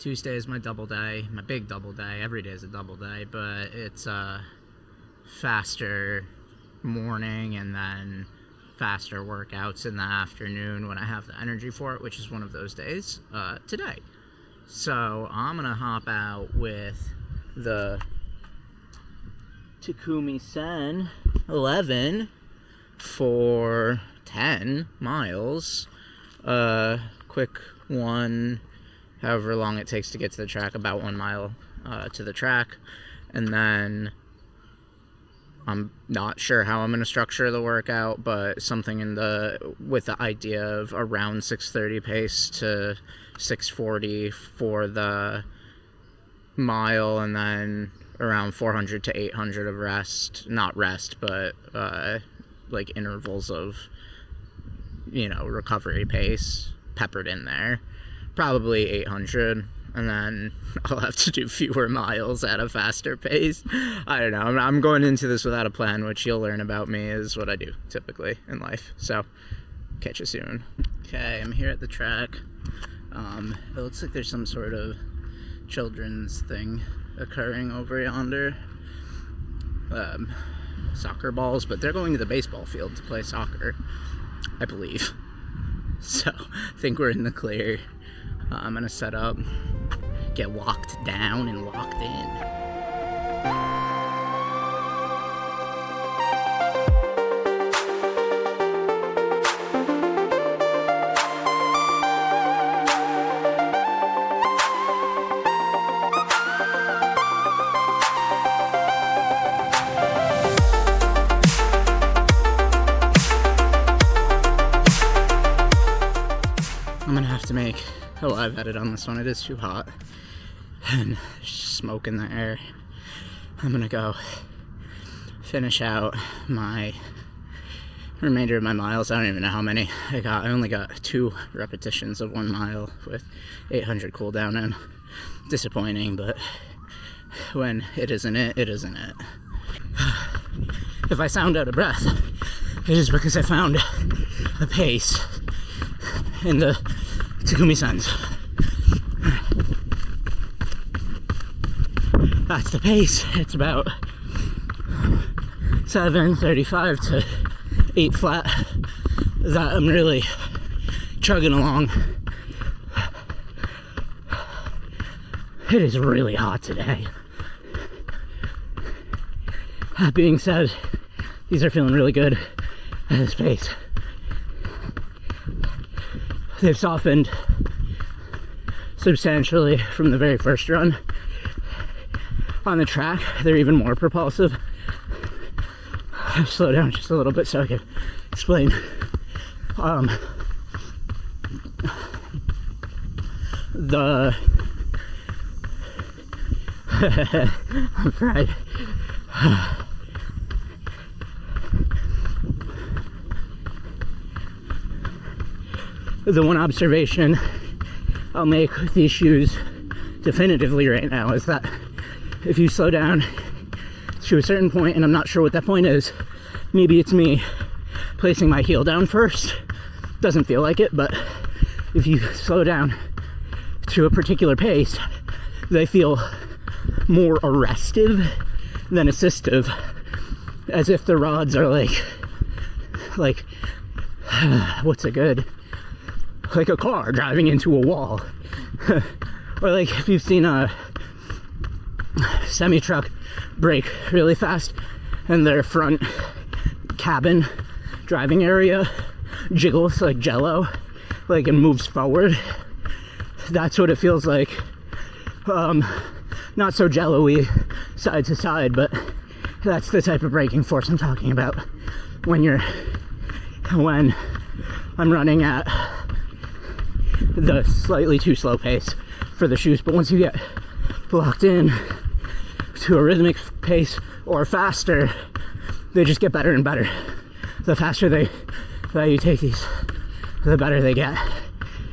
Tuesday is my double day, my big double day. Every day is a double day, but it's a faster morning and then faster workouts in the afternoon when I have the energy for it, which is one of those days today. So I'm gonna hop out with the Takumi Sen 11 for 10 miles. Quick one, however long it takes to get to the track, about 1 mile to the track. And then I'm not sure how I'm going to structure the workout, but something with the idea of around 6:30 pace to 6:40 for the mile, and then around 400 to 800 of rest. Not rest, but like intervals of, recovery pace peppered in there. Probably 800, and then I'll have to do fewer miles at a faster pace. I don't know. I'm going into this without a plan, which you'll learn about me is what I do typically in life. So catch you soon. Okay, I'm here at the track. It looks like there's some sort of children's thing occurring over yonder. Soccer balls, but they're going to the baseball field to play soccer, I believe. So I think we're in the clear. I'm gonna set up, get walked down and walked in. I'm gonna have to make a live edit on this one. It is too hot and there's smoke in the air. I'm gonna go finish out my remainder of my miles. I don't even know how many I got. I only got 2 repetitions of 1 mile with 800 cooldown, and disappointing, but when it isn't it, it isn't it. If I sound out of breath, it is because I found a pace in the Takumi Sen's. That's the pace. It's about 7:35 to 8 flat that I'm really chugging along. It is really hot today. That being said, these are feeling really good at this pace. They've softened substantially from the very first run. On the track, they're even more propulsive. I've slowed down just a little bit so I can explain. I'm fried. The one observation I'll make with these shoes definitively right now is that if you slow down to a certain point, and I'm not sure what that point is, maybe it's me placing my heel down first, doesn't feel like it, but if you slow down to a particular pace, they feel more arrestive than assistive, as if the rods are like what's it good? Like a car driving into a wall. Or like if you've seen a semi-truck brake really fast and their front cabin driving area jiggles like jello, like it moves forward. That's what it feels like. Not so jello-y side to side, but that's the type of braking force I'm talking about when I'm running at the slightly too slow pace for the shoes. But once you get locked in to a rhythmic pace or faster, they just get better and better. The faster that you take these, the better they get,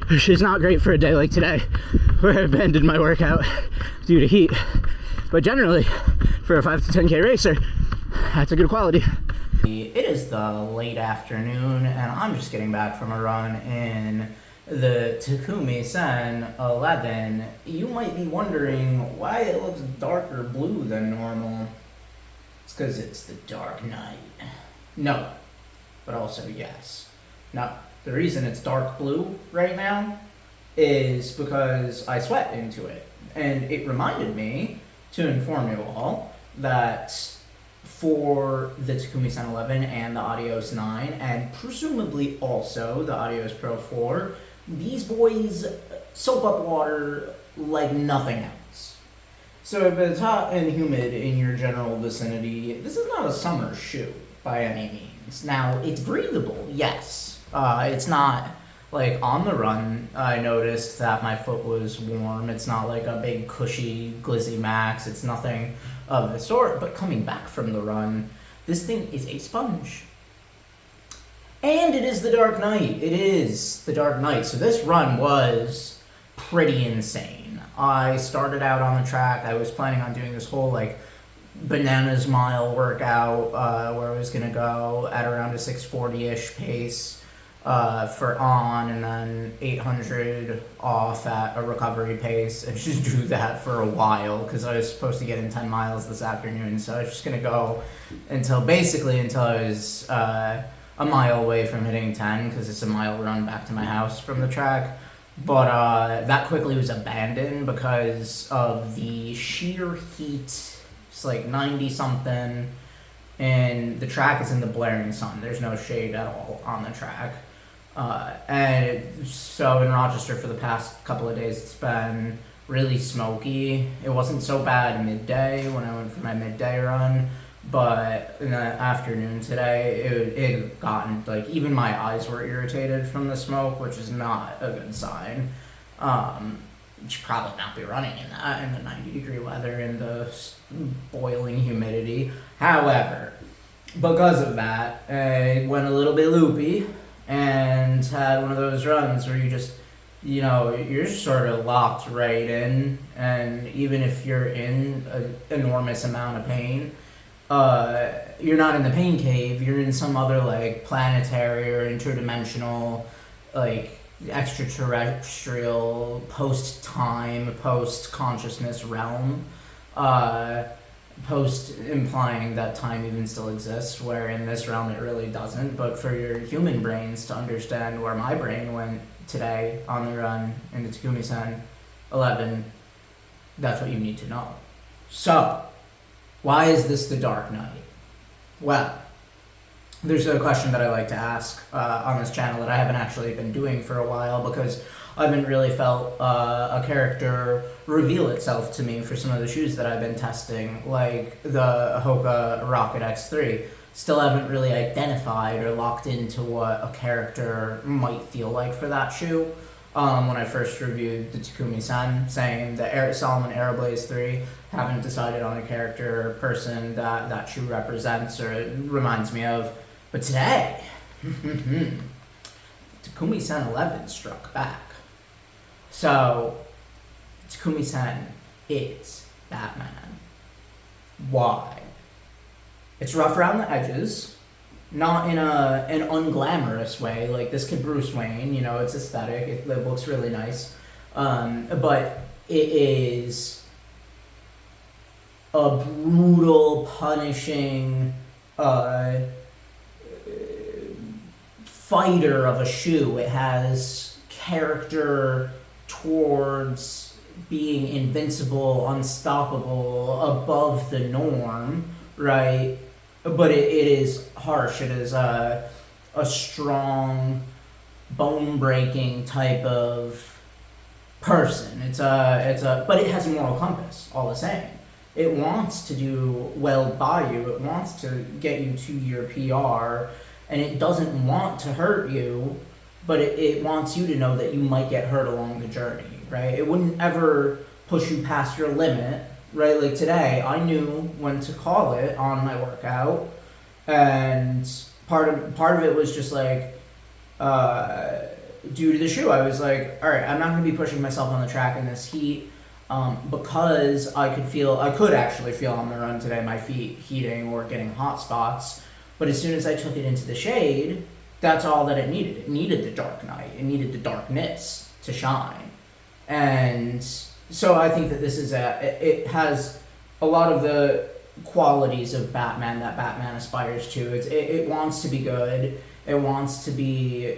which is not great for a day like today where I abandoned my workout due to heat, but generally for a 5 to 10k racer, that's a good quality. It is the late afternoon and I'm just getting back from a run in the Takumi Sen 11, you might be wondering why it looks darker blue than normal. It's because it's the Dark Knight. No, but also yes. No, the reason it's dark blue right now is because I sweat into it. And it reminded me to inform you all that for the Takumi Sen 11 and the Adios 9, and presumably also the Adios Pro 4, these boys soak up water like nothing else. So if it's hot and humid in your general vicinity, this is not a summer shoe by any means. Now, it's breathable, yes. It's not like on the run, I noticed that my foot was warm. It's not like a big cushy Glizzy Max. It's nothing of the sort. But coming back from the run, this thing is a sponge. And it is the Dark Knight. It is the Dark Knight. So this run was pretty insane. I started out on the track. I was planning on doing this whole like bananas mile workout where I was going to go at around a 640-ish pace. For on, and then 800 off at a recovery pace, and just do that for a while because I was supposed to get in 10 miles this afternoon. So I was just gonna go until I was a mile away from hitting 10 because it's a mile run back to my house from the track. But that quickly was abandoned because of the sheer heat. It's like 90 something, and the track is in the blaring sun. There's no shade at all on the track. So in Rochester for the past couple of days, it's been really smoky. It wasn't so bad midday when I went for my midday run, but in the afternoon today, it had gotten, like, even my eyes were irritated from the smoke, which is not a good sign. You should probably not be running in that, in the 90-degree weather, in the boiling humidity. However, because of that, I went a little bit loopy and had one of those runs where you just, you're sort of locked right in, and even if you're in an enormous amount of pain, you're not in the pain cave, you're in some other, like, planetary or interdimensional, like, extraterrestrial, post-time, post-consciousness realm, post implying that time even still exists, where in this realm it really doesn't. But for your human brains to understand where my brain went today on the run in the Takumi Sen 11, that's what you need to know. So, why is this the Dark Knight? Well, there's a question that I like to ask on this channel that I haven't actually been doing for a while because I haven't really felt a character reveal itself to me for some of the shoes that I've been testing, like the Hoka Rocket X3. Still haven't really identified or locked into what a character might feel like for that shoe. When I first reviewed the Takumi Sen, saying the Salomon Aeroblaze 3, haven't decided on a character or person that shoe represents or it reminds me of. But today, Takumi Sen 11 struck back. So, Takumi Sen is Batman. Why? It's rough around the edges, not in an unglamorous way. Like, this kid Bruce Wayne, it's aesthetic, it looks really nice. But it is a brutal, punishing, fighter of a shoe. It has character towards being invincible, unstoppable, above the norm, right? But it is harsh. It is a strong, bone-breaking type of person. But it has a moral compass, all the same. It wants to do well by you. It wants to get you to your PR, and it doesn't want to hurt you, but it wants you to know that you might get hurt along the journey, right? It wouldn't ever push you past your limit, right? Like today, I knew when to call it on my workout, and part of it was just like, due to the shoe, I was like, all right, I'm not going to be pushing myself on the track in this heat, because I could actually feel on the run today my feet heating or getting hot spots. But as soon as I took it into the shade, that's all that it needed. It needed the dark night. It needed the darkness to shine. And so I think that it has a lot of the qualities of Batman that Batman aspires to. It wants to be good. It wants to be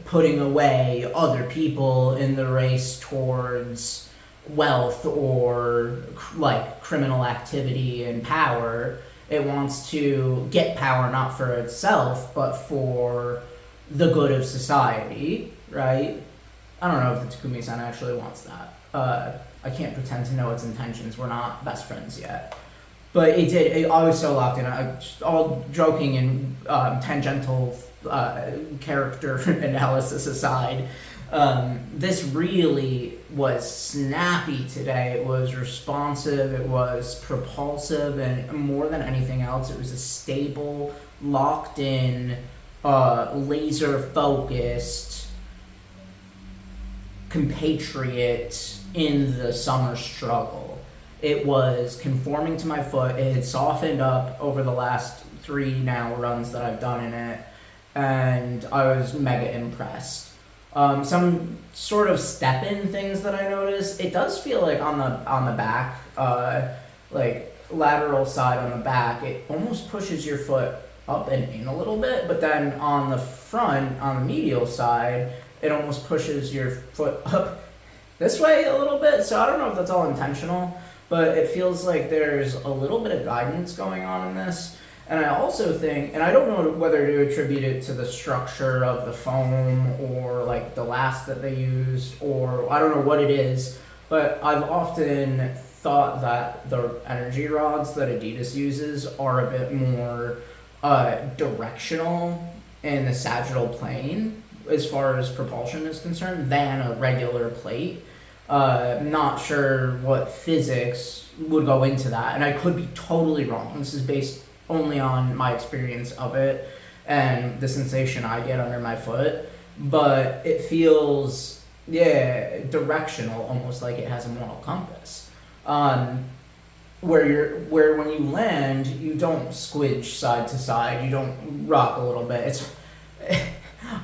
putting away other people in the race towards wealth or like criminal activity and power. It wants to get power not for itself, but for the good of society, right? I don't know if the Takumi Sen actually wants that. I can't pretend to know its intentions. We're not best friends yet. But it did. I was so locked in. All joking and tangential character analysis aside, this really was snappy today. It was responsive. It was propulsive, and more than anything else, it was a stable, locked in, laser focused compatriot in the summer struggle. It was conforming to my foot. It had softened up over the last 3 now runs that I've done in it, and I was mega impressed. Some sort of step-in things that I noticed. It does feel like on the back, like lateral side on the back, it almost pushes your foot up and in a little bit, but then on the front, on the medial side, it almost pushes your foot up this way a little bit. So I don't know if that's all intentional, but it feels like there's a little bit of guidance going on in this. And I also think, and I don't know whether to attribute it to the structure of the foam or like the last that they used, or I don't know what it is, but I've often thought that the energy rods that Adidas uses are a bit more directional in the sagittal plane as far as propulsion is concerned than a regular plate. Not sure what physics would go into that, and I could be totally wrong. This is based only on my experience of it and the sensation I get under my foot, but it feels directional, almost like it has a moral compass. Where when you land, you don't squidge side to side, you don't rock a little bit. It's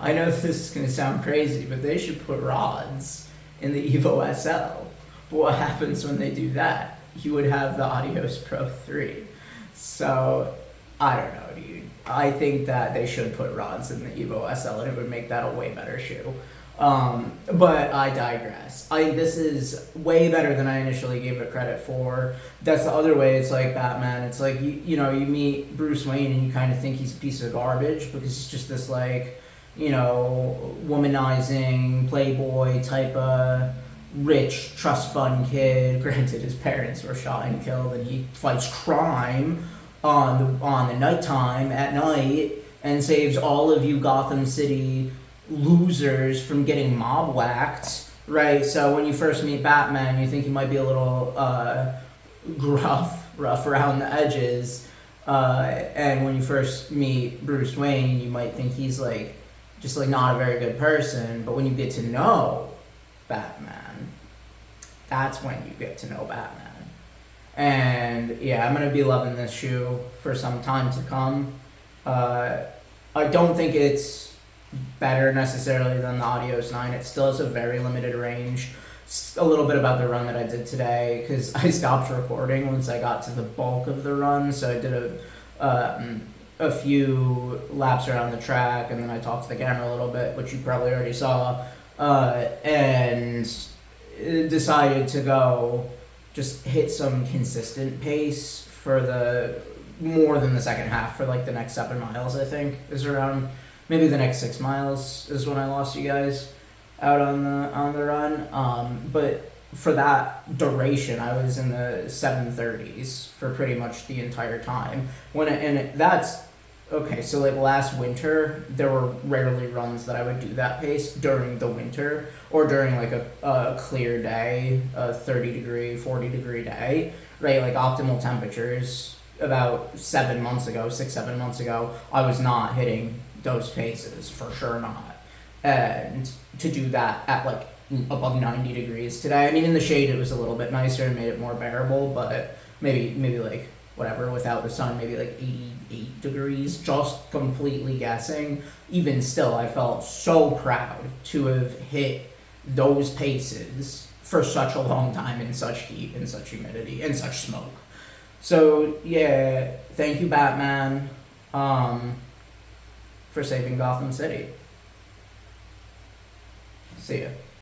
I know this is gonna sound crazy, but they should put rods in the Evo SL. But what happens when they do that? You would have the Adios Pro 3. So, I don't know, dude. I think that they should put rods in the Evo SL, and it would make that a way better shoe. But I digress. This is way better than I initially gave it credit for. That's the other way it's like Batman. It's like, you meet Bruce Wayne and you kind of think he's a piece of garbage because he's just this, like, womanizing, playboy type of rich trust fund kid. Granted, his parents were shot and killed, and he fights crime on the nighttime at night and saves all of you Gotham City losers from getting mob whacked, right? So when you first meet Batman, you think he might be a little rough around the edges, and when you first meet Bruce Wayne, you might think he's like just like not a very good person. But when you get to know Batman, that's when you get to know Batman. And yeah, I'm gonna be loving this shoe for some time to come. I don't think it's better necessarily than the Adios 9. It still has a very limited range. It's a little bit about the run that I did today, because I stopped recording once I got to the bulk of the run. So I did a few laps around the track, and then I talked to the camera a little bit, which you probably already saw, and decided to go just hit some consistent pace for the more than the second half, for like the next 7 miles. I think is around maybe the next 6 miles is when I lost you guys out on the run. But for that duration, I was in the 7:30s for pretty much the entire time. That's okay. So like last winter, there were rarely runs that I would do that pace during the winter or during like a clear day, a 30-degree, 40-degree day, right? Like optimal temperatures. About 7 months ago, 6-7 months ago, I was not hitting those paces, for sure not. And to do that at like above 90 degrees today, I mean, in the shade it was a little bit nicer and made it more bearable, but maybe like whatever, without the sun, maybe like 88 degrees, just completely guessing. Even still, I felt so proud to have hit those paces for such a long time in such heat, in such humidity, in such smoke. So yeah, thank you, Batman, for saving Gotham City. See ya.